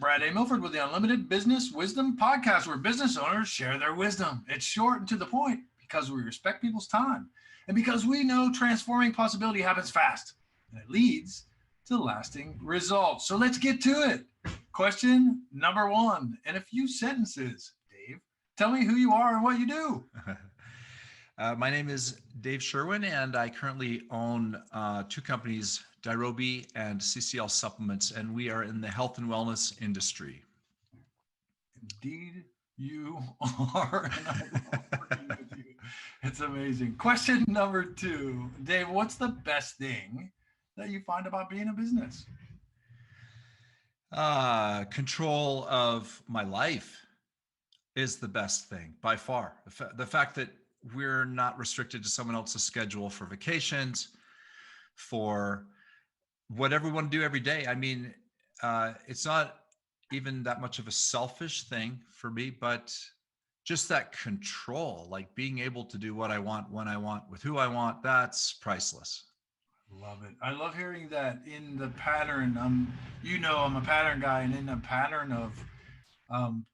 Brad A. Milford with the Unlimited Business Wisdom Podcast, where business owners share their wisdom. It's short and to the point because we respect people's time and because we know transforming possibility happens fast and it leads to lasting results. So let's get to it. Question number one, in a few sentences, Dave, tell me who you are and what you do. My name is Dave Sherwin, and I currently own two companies, Dirobi and CCL Supplements, and we are in the health and wellness industry. Indeed, you are, and I love working with you. It's amazing. Question number two, Dave, what's the best thing that you find about being a business? Control of my life is the best thing by far. The fact that we're not restricted to someone else's schedule for vacations, for whatever we want to do every day. I mean, it's not even that much of a selfish thing for me, but just that control, like being able to do what I want, when I want, with who I want, that's priceless. Love it. I love hearing that in the pattern. I'm a pattern guy, and in the pattern of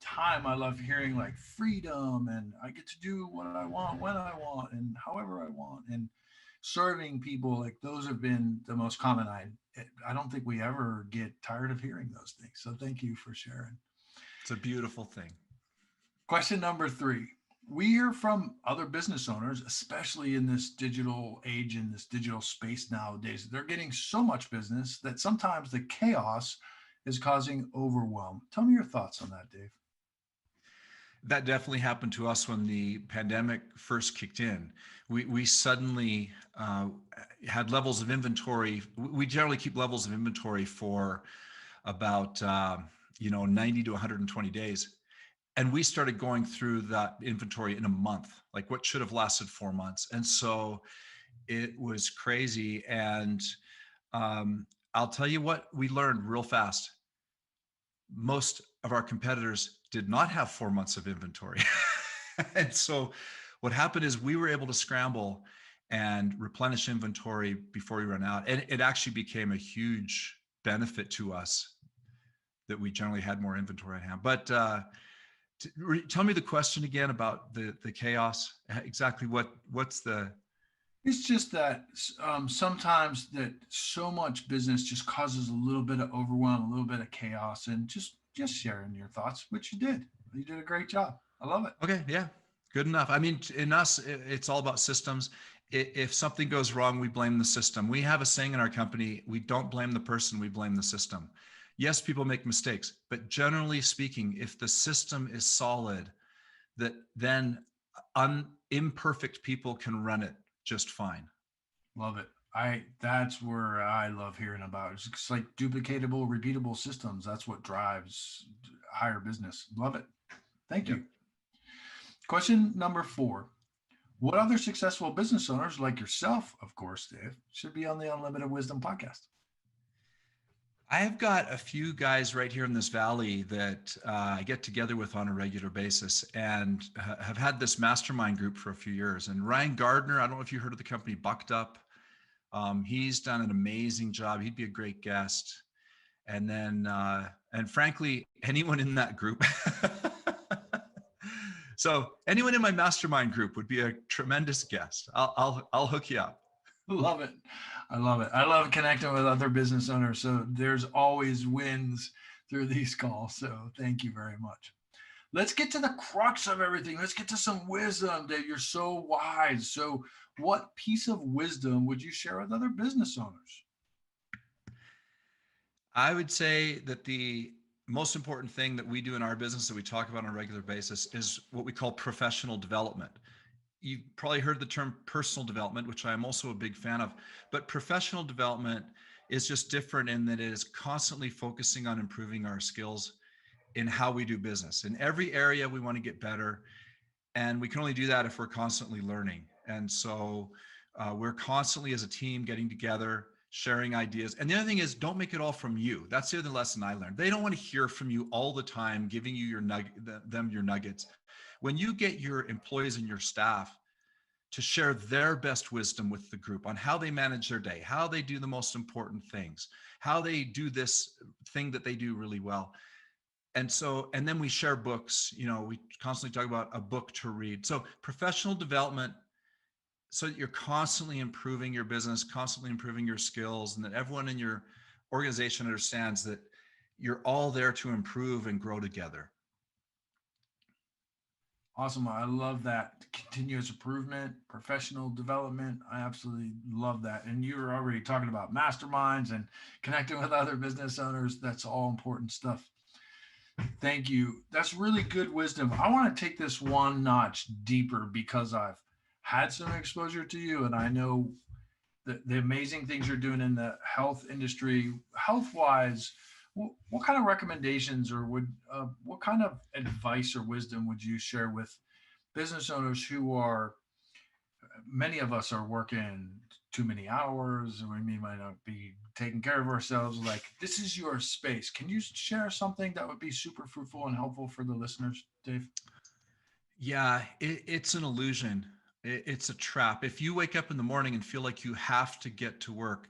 time, I love hearing like freedom, and I get to do what I want, when I want, and however I want, and serving people. Like those have been the most common. I don't think we ever get tired of hearing those things. So thank you for sharing. It's a beautiful thing. Question number three. We hear from other business owners, especially in this digital age, in this digital space nowadays, they're getting so much business that sometimes the chaos is causing overwhelm. Tell me your thoughts on that, Dave. That definitely happened to us when the pandemic first kicked in. We suddenly had levels of inventory. We generally keep levels of inventory for about 90 to 120 days. And we started going through that inventory in a month, like what should have lasted 4 months. And so it was crazy. And I'll tell you what we learned real fast. Most of our competitors did not have 4 months of inventory. And so what happened is we were able to scramble and replenish inventory before we ran out. And it actually became a huge benefit to us that we generally had more inventory at hand. But tell me the question again about the chaos. Exactly what's the... It's just that sometimes that so much business just causes a little bit of overwhelm, a little bit of chaos, and just sharing your thoughts, which you did. You did a great job. I love it. Okay, yeah, good enough. I mean, in us, it's all about systems. If something goes wrong, we blame the system. We have a saying in our company, we don't blame the person, we blame the system. Yes, people make mistakes, but generally speaking, if the system is solid, that then imperfect people can run it just fine. Love it. That's where I love hearing about. It's like duplicatable, repeatable systems. That's what drives higher business. Love it. Thank you. Question number 4. What other successful business owners like yourself, of course, Dave, should be on the Unlimited Wisdom podcast? I've got a few guys right here in this valley that I get together with on a regular basis and have had this mastermind group for a few years. And Ryan Gardner, I don't know if you heard of the company Bucked Up. He's done an amazing job. He'd be a great guest. And then, and frankly, anyone in that group. So anyone in my mastermind group would be a tremendous guest. I'll hook you up. Love it. I love it. I love connecting with other business owners. So there's always wins through these calls. So thank you very much. Let's get to the crux of everything. Let's get to some wisdom, Dave. You're so wise. So what piece of wisdom would you share with other business owners? I would say that the most important thing that we do in our business that we talk about on a regular basis is what we call professional development. You've probably heard the term personal development, which I'm also a big fan of, but professional development is just different in that it is constantly focusing on improving our skills in how we do business. In every area, we want to get better, and we can only do that if we're constantly learning. And so we're constantly as a team getting together, sharing ideas. And the other thing is, don't make it all from you. That's the other lesson I learned. They don't want to hear from you all the time, giving you your nuggets. When you get your employees and your staff to share their best wisdom with the group on how they manage their day, how they do the most important things, how they do this thing that they do really well, And then we share books. We constantly talk about a book to read. So professional development, so that you're constantly improving your business, constantly improving your skills, and that everyone in your organization understands that you're all there to improve and grow together. Awesome. I love that continuous improvement, professional development. I absolutely love that. And you were already talking about masterminds and connecting with other business owners. That's all important stuff. Thank you. That's really good wisdom. I want to take this one notch deeper because I've had some exposure to you and I know the amazing things you're doing in the health industry, health wise. What kind of recommendations or what kind of advice or wisdom would you share with business owners who are, many of us are working too many hours, or we might not be taking care of ourselves? Like, this is your space. Can you share something that would be super fruitful and helpful for the listeners, Dave? Yeah, it's an illusion. It's a trap. If you wake up in the morning and feel like you have to get to work,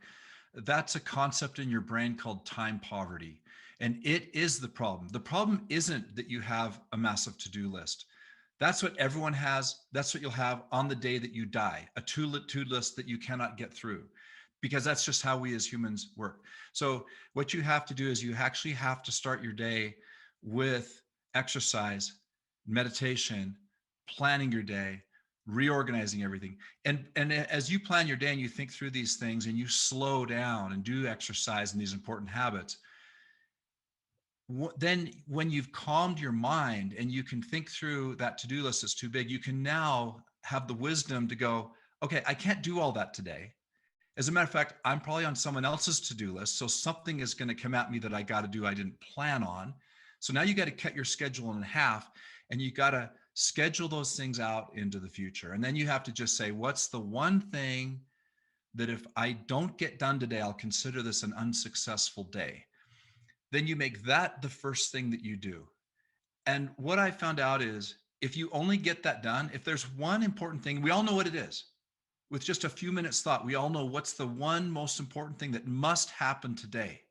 that's a concept in your brain called time poverty. And it is the problem. The problem isn't that you have a massive to-do list. That's what everyone has. That's what you'll have on the day that you die, a to-do list that you cannot get through, because that's just how we as humans work. So what you have to do is you actually have to start your day with exercise, meditation, planning your day, reorganizing everything. And as you plan your day and you think through these things and you slow down and do exercise and these important habits, then when you've calmed your mind and you can think through that to-do list that's too big, you can now have the wisdom to go, okay, I can't do all that today. As a matter of fact, I'm probably on someone else's to-do list. So something is going to come at me that I got to do I didn't plan on. So now you got to cut your schedule in half and you got to schedule those things out into the future. And then you have to just say, what's the one thing that if I don't get done today, I'll consider this an unsuccessful day. Then you make that the first thing that you do. And what I found out is if you only get that done, if there's one important thing, we all know what it is. With just a few minutes thought, we all know what's the one most important thing that must happen today,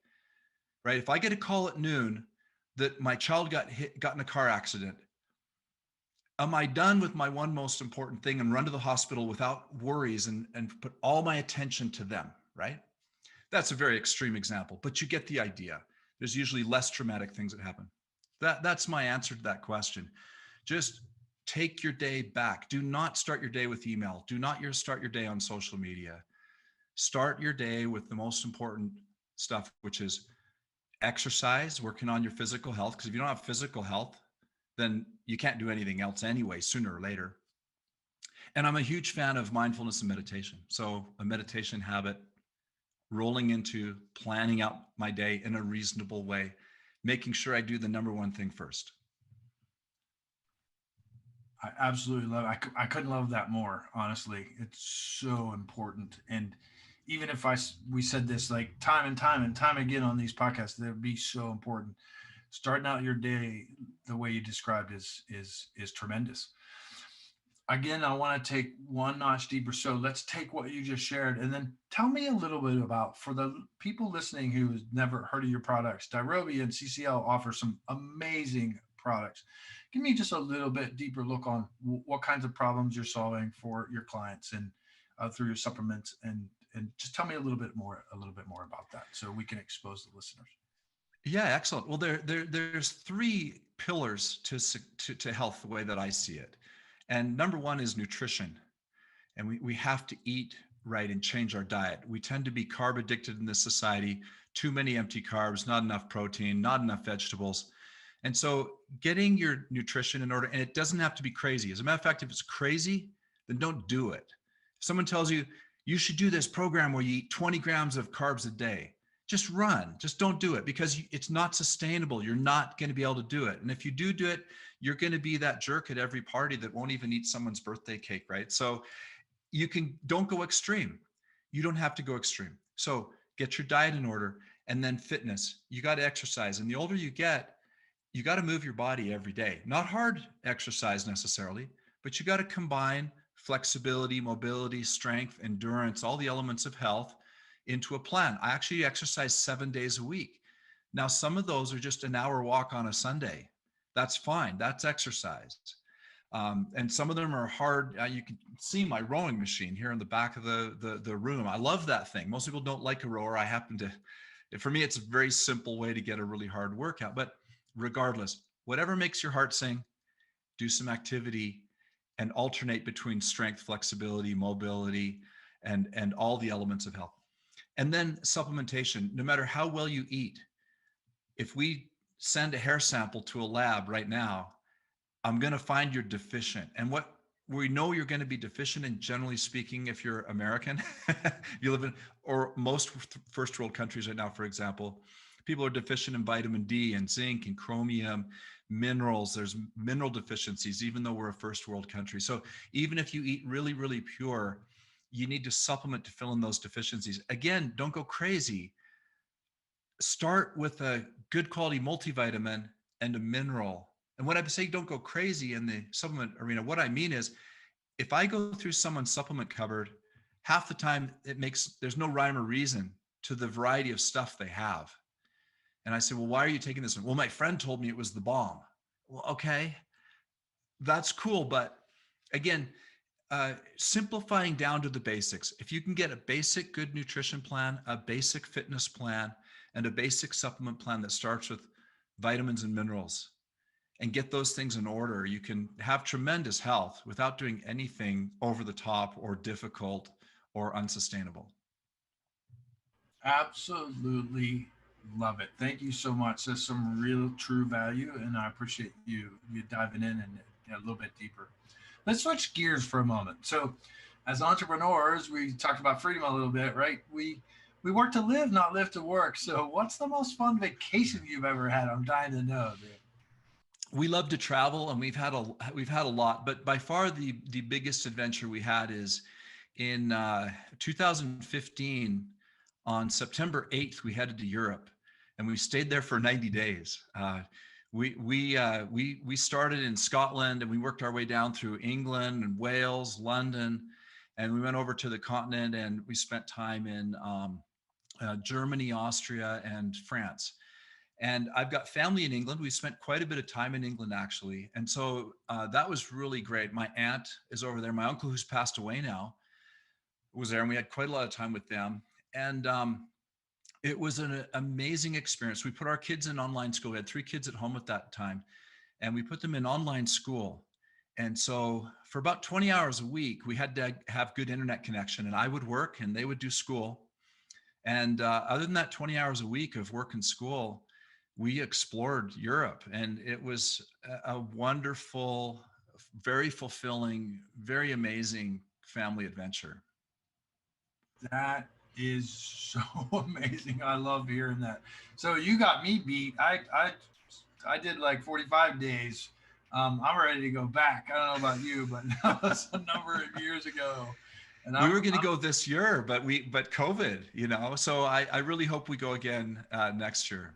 right? If I get a call at noon that my child got in a car accident, am I done with my one most important thing and run to the hospital without worries and put all my attention to them, right? That's a very extreme example, but you get the idea. There's usually less traumatic things that happen. That's my answer to that question. Just take your day back. Do not start your day with email. Do not start your day on social media. Start your day with the most important stuff, which is exercise, working on your physical health. Because if you don't have physical health, then you can't do anything else anyway, sooner or later. And I'm a huge fan of mindfulness and meditation. So a meditation habit, rolling into planning out my day in a reasonable way, making sure I do the number one thing first. I absolutely love it. I couldn't love that more, honestly. It's so important. And even if we said this like time and time and time again on these podcasts, that would be so important. Starting out your day the way you described is tremendous. Again, I want to take one notch deeper. So let's take what you just shared and then tell me a little bit about, for the people listening who's never heard of your products, Dirobi and CCL offer some amazing products. Give me just a little bit deeper look on what kinds of problems you're solving for your clients and through your supplements, and just tell me a little bit more about that so we can expose the listeners. Yeah, excellent. Well, there's three pillars to health the way that I see it. And number one is nutrition. And we have to eat right and change our diet. We tend to be carb addicted in this society, too many empty carbs, not enough protein, not enough vegetables. And so getting your nutrition in order, and it doesn't have to be crazy. As a matter of fact, if it's crazy, then don't do it. If someone tells you, you should do this program where you eat 20 grams of carbs a day, just run, just don't do it because it's not sustainable. You're not going to be able to do it. And if you do it, you're going to be that jerk at every party that won't even eat someone's birthday cake, right? So don't go extreme. You don't have to go extreme. So get your diet in order, and then fitness. You got to exercise. And the older you get, you got to move your body every day. Not hard exercise necessarily, but you got to combine flexibility, mobility, strength, endurance, all the elements of health into a plan. I actually exercise 7 days a week Now, some of those are just an hour walk on a Sunday. That's fine. That's exercise. And some of them are hard. You can see my rowing machine here in the back of the room. I love that thing. Most people don't like a rower. I happen to, for me, it's a very simple way to get a really hard workout. But regardless, whatever makes your heart sing, do some activity and alternate between strength, flexibility, mobility, and all the elements of health. And then supplementation, no matter how well you eat, if we send a hair sample to a lab right now, I'm going to find you're deficient. And what we know you're going to be deficient in, generally speaking, if you're American, you live in, or most first world countries right now, for example, people are deficient in vitamin D and zinc and chromium, minerals. There's mineral deficiencies, even though we're a first world country. So even if you eat really, really pure, you need to supplement to fill in those deficiencies. Again, don't go crazy. Start with a good quality multivitamin and a mineral. And when I say don't go crazy in the supplement arena, what I mean is if I go through someone's supplement cupboard, half the time there's no rhyme or reason to the variety of stuff they have. And I say, well, why are you taking this one? Well, my friend told me it was the bomb. Well, okay, that's cool. But again, simplifying down to the basics. If you can get a basic good nutrition plan, a basic fitness plan, and a basic supplement plan that starts with vitamins and minerals, and get those things in order, you can have tremendous health without doing anything over the top or difficult or unsustainable. Absolutely love it. Thank you so much. There's some real true value, and I appreciate you diving in and a little bit deeper. Let's switch gears for a moment. So, as entrepreneurs, we talked about freedom a little bit, right? We work to live, not live to work. So, what's the most fun vacation you've ever had? I'm dying to know, dude. We love to travel, and we've had a lot, but by far the biggest adventure we had is in 2015. On September 8th, we headed to Europe, and we stayed there for 90 days. We started in Scotland, and we worked our way down through England and Wales, London, and we went over to the continent, and we spent time in Germany, Austria, and France. And I've got family in England. We spent quite a bit of time in England, actually. And so that was really great. My aunt is over there. My uncle, who's passed away now, was there, and we had quite a lot of time with them. And it was an amazing experience. We put our kids in online school. We had 3 kids at home at that time, and we put them in online school. And so for about 20 hours a week, we had to have good internet connection, and I would work and they would do school. And other than that 20 hours a week of work and school, we explored Europe, and it was a wonderful, very fulfilling, very amazing family adventure. That is so amazing. I love hearing that. So you got me beat. I did like 45 days. I'm ready to go back. I don't know about you, but that was a number of years ago. And We were going to go this year, but COVID, so I really hope we go again next year.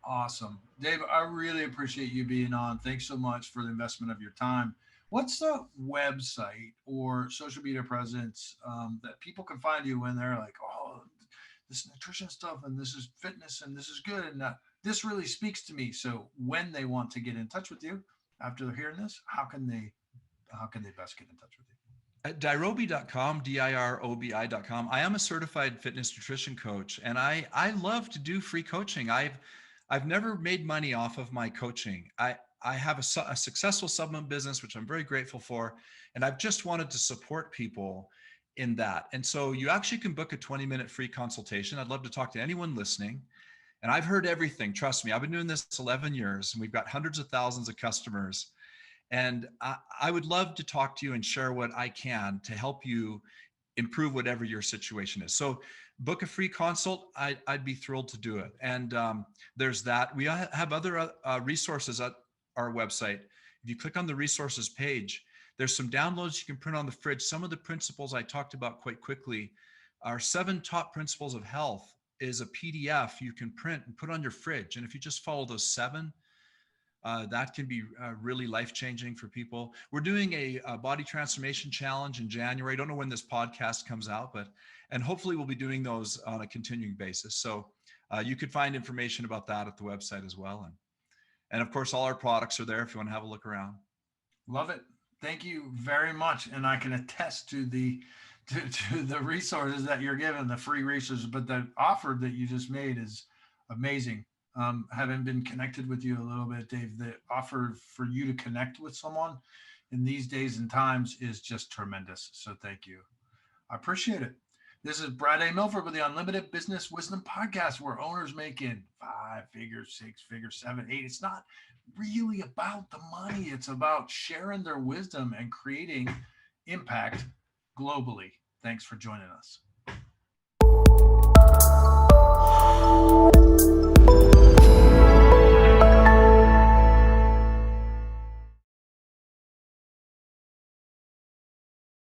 awesome. Dave, I really appreciate you being on. Thanks so much for the investment of your time. What's the website or social media presence that people can find you when they're like, oh, this nutrition stuff and this is fitness and this is good and this really speaks to me. So when they want to get in touch with you after hearing this, how can they best get in touch with you? At Dirobi.com, Dirobi.com, I am a certified fitness nutrition coach, and I love to do free coaching. I've never made money off of my coaching. I have a successful supplement business, which I'm very grateful for, and I've just wanted to support people in that. And so you actually can book a 20-minute free consultation. I'd love to talk to anyone listening. And I've heard everything. Trust me, I've been doing this 11 years, and we've got hundreds of thousands of customers. And I would love to talk to you and share what I can to help you improve whatever your situation is. So book a free consult. I'd be thrilled to do it. And there's that. We have other resources at our website. If you click on the resources page, there's some downloads you can print on the fridge. Some of the principles I talked about quite quickly, our 7 top principles of health is a PDF you can print and put on your fridge. And if you just follow those 7, that can be really life-changing for people. We're doing a body transformation challenge in January. I don't know when this podcast comes out, and hopefully we'll be doing those on a continuing basis. So You could find information about that at the website as well. And of course, all our products are there if you want to have a look around. Love it. Thank you very much. And I can attest to to the resources that you're given, the free resources, but the offer that you just made is amazing. Having been connected with you a little bit, Dave, the offer for you to connect with someone in these days and times is just tremendous. So thank you. I appreciate it. This is Brad A. Milford with the Unlimited Business Wisdom Podcast, where owners making 5 figures, 6 figures, 7, 8. It's not really about the money. It's about sharing their wisdom and creating impact globally. Thanks for joining us.